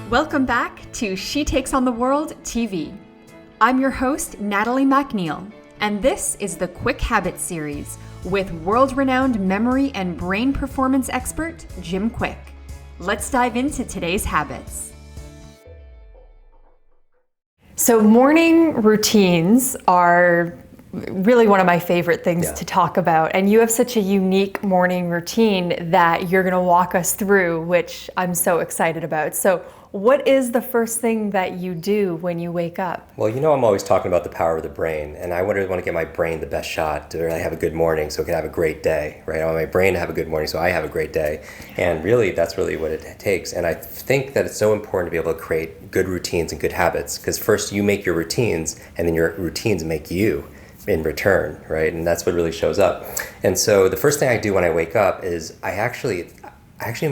Welcome back to She Takes on the World TV. I'm your host, Natalie McNeil, and this is the Kwik Habits series with world-renowned memory and brain performance expert, Jim Kwik. Let's dive into today's habits. So morning routines are really one of my favorite things to talk about, and you have such a unique morning routine that you're going to walk us through, which I'm so excited about. So what is the first thing that you do when you wake up? Well, I'm always talking about the power of the brain, and I really want to get my brain the best shot to really have a good morning so it can have a great day, right? I want my brain to have a good morning so I have a great day, and really that's really what it takes. And I think that it's so important to be able to create good routines and good habits, because first you make your routines, and then your routines make you in return, right? And that's what really shows up. And so the first thing I do when I wake up is I actually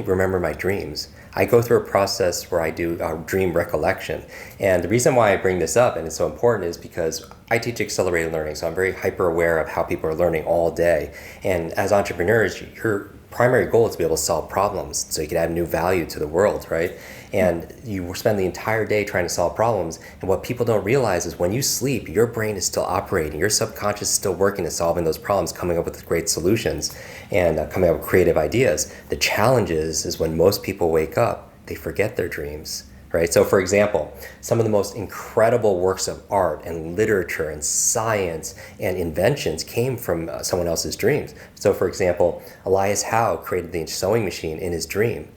remember my dreams. I go through a process where I do dream recollection. And the reason why I bring this up and it's so important is because I teach accelerated learning. So I'm very hyper aware of how people are learning all day. And as entrepreneurs, your primary goal is to be able to solve problems so you can add new value to the world, right? And you spend the entire day trying to solve problems. And what people don't realize is when you sleep, your brain is still operating. Your subconscious is still working at solving those problems, coming up with great solutions and coming up with creative ideas. The challenge is when most people wake up, they forget their dreams. Right? So for example, some of the most incredible works of art and literature and science and inventions came from someone else's dreams. So for example, Elias Howe created the sewing machine in his dream.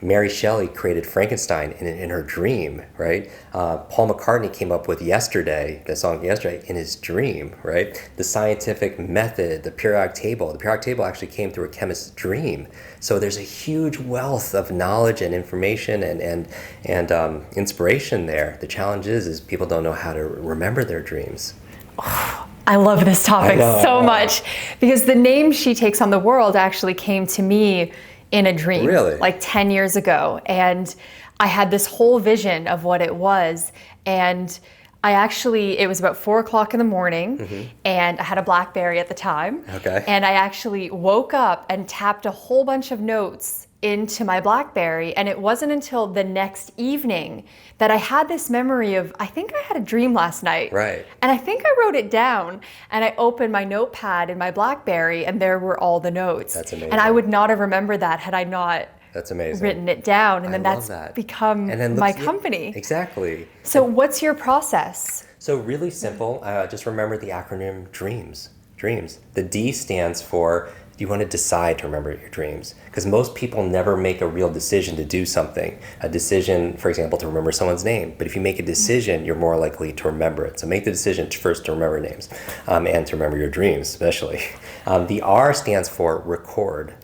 Mary Shelley created Frankenstein in her dream, right? Paul McCartney came up with Yesterday, the song Yesterday, in his dream, right? The scientific method, the periodic table actually came through a chemist's dream. So there's a huge wealth of knowledge and information and inspiration there. The challenge is people don't know how to remember their dreams. I love this topic so much because the name She Takes on the World actually came to me in a dream, really? Like 10 years ago. And I had this whole vision of what it was. And it was about 4:00 in the morning, and I had a BlackBerry at the time. Okay. And I actually woke up and tapped a whole bunch of notes into my BlackBerry. And it wasn't until the next evening that I had this memory of, I think I had a dream last night. Right. And I think I wrote it down, and I opened my notepad in my BlackBerry, and there were all the notes. That's amazing. And I would not have remembered that had I not That's amazing. written it down. And then that's become my company. Exactly. So what's your process? So really simple. Just remember the acronym DREAMS. Dreams. The D stands for you want to decide to remember your dreams, because most people never make a real decision to do something. A decision, for example, to remember someone's name. But if you make a decision, you're more likely to remember it. So make the decision first to remember names and to remember your dreams, especially. The R stands for record.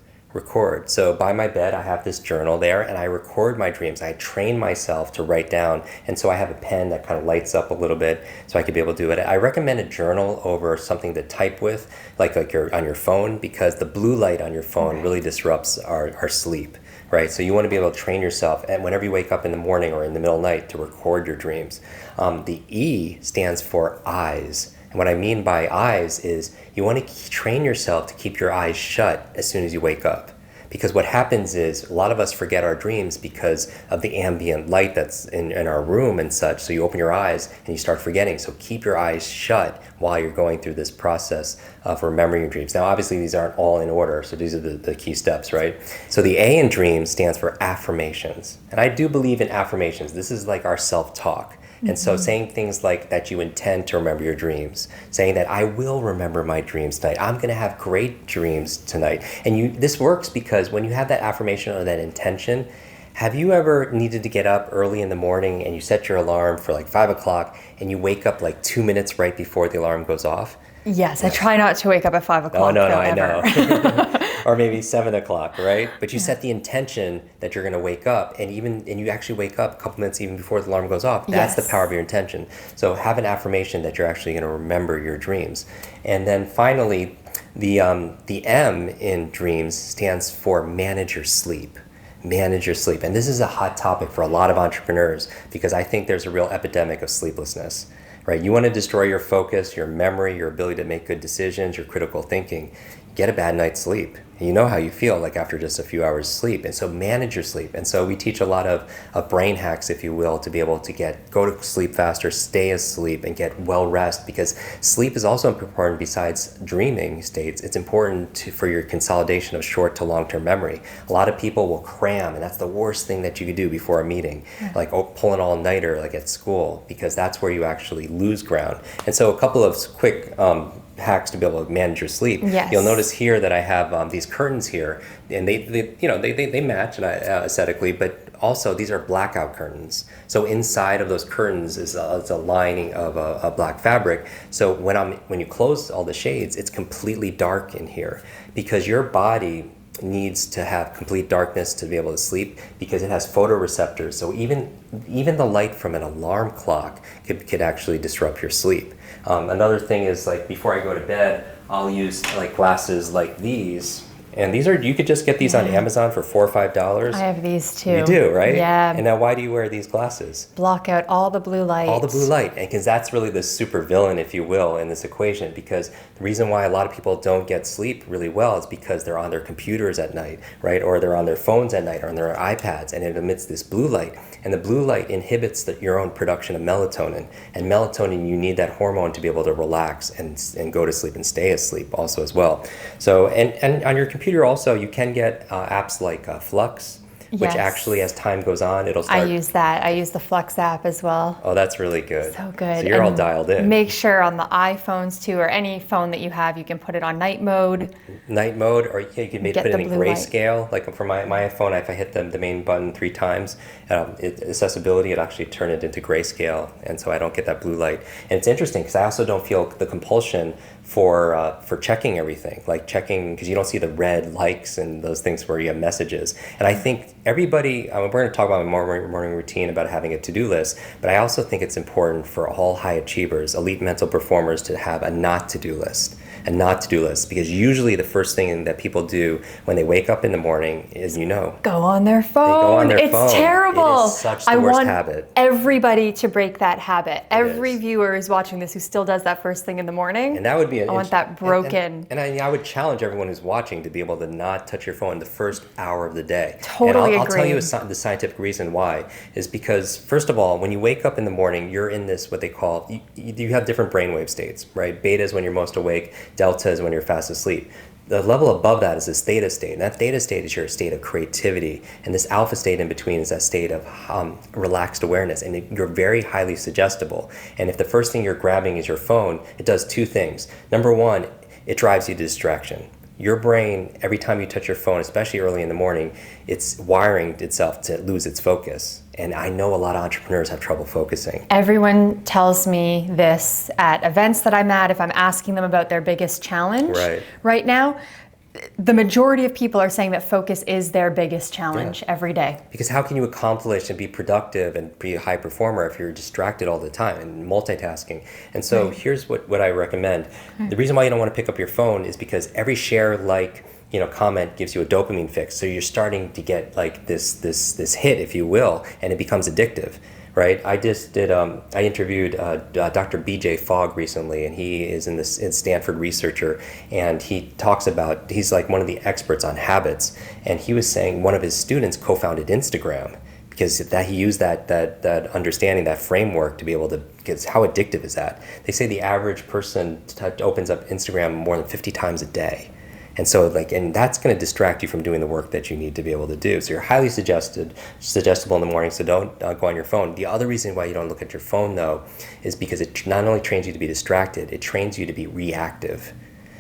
So by my bed, I have this journal there, and I record my dreams. I train myself to write down, and so I have a pen that kind of lights up a little bit so I could be able to do it. I recommend a journal over something to type with, like you're on your phone, because the blue light on your phone really disrupts our sleep, right? So you want to be able to train yourself, and whenever you wake up in the morning or in the middle of the night, to record your dreams. The E stands for eyes. And what I mean by eyes is you want to train yourself to keep your eyes shut as soon as you wake up. Because what happens is a lot of us forget our dreams because of the ambient light that's in our room and such. So you open your eyes and you start forgetting. So keep your eyes shut while you're going through this process of remembering your dreams. Now, obviously, these aren't all in order. So these are the key steps, right? So the A in dreams stands for affirmations. And I do believe in affirmations. This is like our self-talk. And so saying things like that you intend to remember your dreams, saying that I will remember my dreams tonight. I'm going to have great dreams tonight. And this works because when you have that affirmation or that intention, have you ever needed to get up early in the morning and you set your alarm for like 5 o'clock and you wake up like 2 minutes right before the alarm goes off? Yes, I try not to wake up at 5 o'clock. Oh, no, I know. Or maybe 7 o'clock, right? But you set the intention that you're going to wake up, and you actually wake up a couple minutes even before the alarm goes off. That's the power of your intention. So have an affirmation that you're actually going to remember your dreams. And then finally, the M in dreams stands for manage your sleep. Manage your sleep. And this is a hot topic for a lot of entrepreneurs because I think there's a real epidemic of sleeplessness. Right? You want to destroy your focus, your memory, your ability to make good decisions, your critical thinking. get a bad night's sleep. You know how you feel like after just a few hours sleep. And so manage your sleep. And so we teach a lot of brain hacks, if you will, to be able to go to sleep faster, stay asleep, and get well rest, because sleep is also important. Besides dreaming states, it's important for your consolidation of short to long-term memory. A lot of people will cram, and that's the worst thing that you could do before a meeting, like pull an all-nighter like at school, because that's where you actually lose ground. And so a couple of quick hacks to be able to manage your sleep. Yes. You'll notice here that I have these curtains here, and they match aesthetically, but also these are blackout curtains. So inside of those curtains is a lining of a black fabric. So when you close all the shades, it's completely dark in here, because your body needs to have complete darkness to be able to sleep, because it has photoreceptors. So even the light from an alarm clock could actually disrupt your sleep. Another thing is, like, before I go to bed, I'll use like glasses like these. And you could just get these on Amazon for $4 or $5. I have these too. You do, right? Yeah. And now why do you wear these glasses? Block out all the blue light. All the blue light. And because that's really the super villain, if you will, in this equation. Because the reason why a lot of people don't get sleep really well is because they're on their computers at night, right? Or they're on their phones at night, or on their iPads, and it emits this blue light. And the blue light inhibits your own production of melatonin. And melatonin, you need that hormone to be able to relax and go to sleep and stay asleep also as well. So, and on your computer also, you can get apps like Flux, which actually, as time goes on, it'll start. I use that. I use the Flux app as well. Oh, that's really good. So good. So you're all dialed in. Make sure on the iPhones too, or any phone that you have, you can put it on night mode. Night mode, or you can maybe put it in grayscale. Like for my iPhone, if I hit the main button 3 times, accessibility, it actually turn it into grayscale, and so I don't get that blue light. And it's interesting because I also don't feel the compulsion for checking everything, like checking, because you don't see the red likes and those things where you have messages. And I think everybody, we're going to talk about my morning routine, about having a to-do list, but I also think it's important for all high achievers, elite mental performers, to have a not to-do list. Because usually the first thing that people do when they wake up in the morning is, go on their phone. They go on their phone. It's terrible. It is such the worst habit. I want everybody to break that habit. Every viewer who's watching this who still does that first thing in the morning. And that would be I want that broken. And I would challenge everyone who's watching to be able to not touch your phone the first hour of the day. Totally and I'll agree. tell you the scientific reason why is because, first of all, when you wake up in the morning, you're in this, what they call, you have different brainwave states, right? Beta is when you're most awake. Delta is when you're fast asleep. The level above that is this theta state, and that theta state is your state of creativity, and this alpha state in between is that state of relaxed awareness, and you're very highly suggestible. And if the first thing you're grabbing is your phone, it does 2 things. Number one, it drives you to distraction. Your brain, every time you touch your phone, especially early in the morning, it's wiring itself to lose its focus. And I know a lot of entrepreneurs have trouble focusing. Everyone tells me this at events that I'm at, if I'm asking them about their biggest challenge right now. The majority of people are saying that focus is their biggest challenge every day. Because how can you accomplish and be productive and be a high performer if you're distracted all the time and multitasking? And so here's what I recommend. The reason why you don't want to pick up your phone is because every share, comment gives you a dopamine fix. So you're starting to get like this hit, if you will, and it becomes addictive. Right. I interviewed Dr. BJ Fogg recently, and he is in Stanford researcher, and he talks about, he's like one of the experts on habits, and he was saying one of his students co-founded Instagram because he used that understanding, that framework to be able to, because how addictive is that? They say the average person opens up Instagram more than 50 times a day. And so and that's going to distract you from doing the work that you need to be able to do. So you're highly suggestible in the morning, so don't go on your phone. The other reason why you don't look at your phone, though, is because it not only trains you to be distracted, it trains you to be reactive.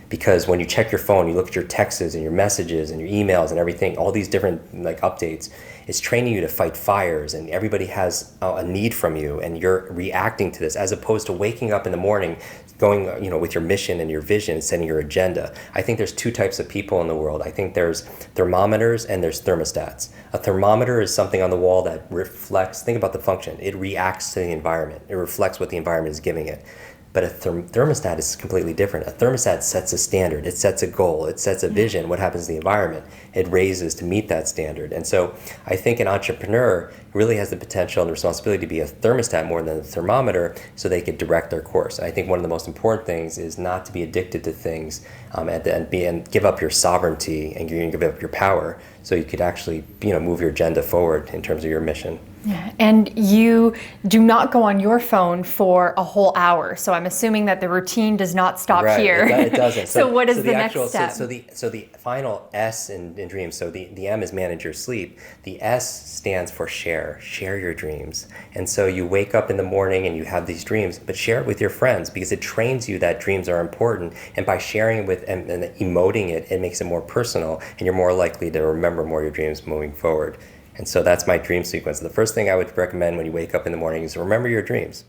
Because when you check your phone, you look at your texts and your messages and your emails and everything, all these different updates, it's training you to fight fires, and everybody has a need from you, and you're reacting to this, as opposed to waking up in the morning, going with your mission and your vision, setting your agenda. I think there's 2 types of people in the world. I think there's thermometers and there's thermostats. A thermometer is something on the wall that reflects, think about the function, it reacts to the environment. It reflects what the environment is giving it. But a thermostat is completely different. A thermostat sets a standard, it sets a goal, it sets a vision. What happens to the environment? It raises to meet that standard. And so I think an entrepreneur really has the potential and the responsibility to be a thermostat more than a thermometer, so they could direct their course. And I think one of the most important things is not to be addicted to things and give up your sovereignty and give up your power, so you could actually move your agenda forward in terms of your mission. Yeah, and you do not go on your phone for a whole hour. So I'm assuming that the routine does not stop here. It doesn't. So what is the next step? So the final S in dreams, so the M is manage your sleep. The S stands for share. Share your dreams. And so you wake up in the morning and you have these dreams, but share it with your friends, because it trains you that dreams are important. And by sharing it with and emoting it, it makes it more personal, and you're more likely to remember more of your dreams moving forward. And so that's my dream sequence. The first thing I would recommend when you wake up in the morning is remember your dreams.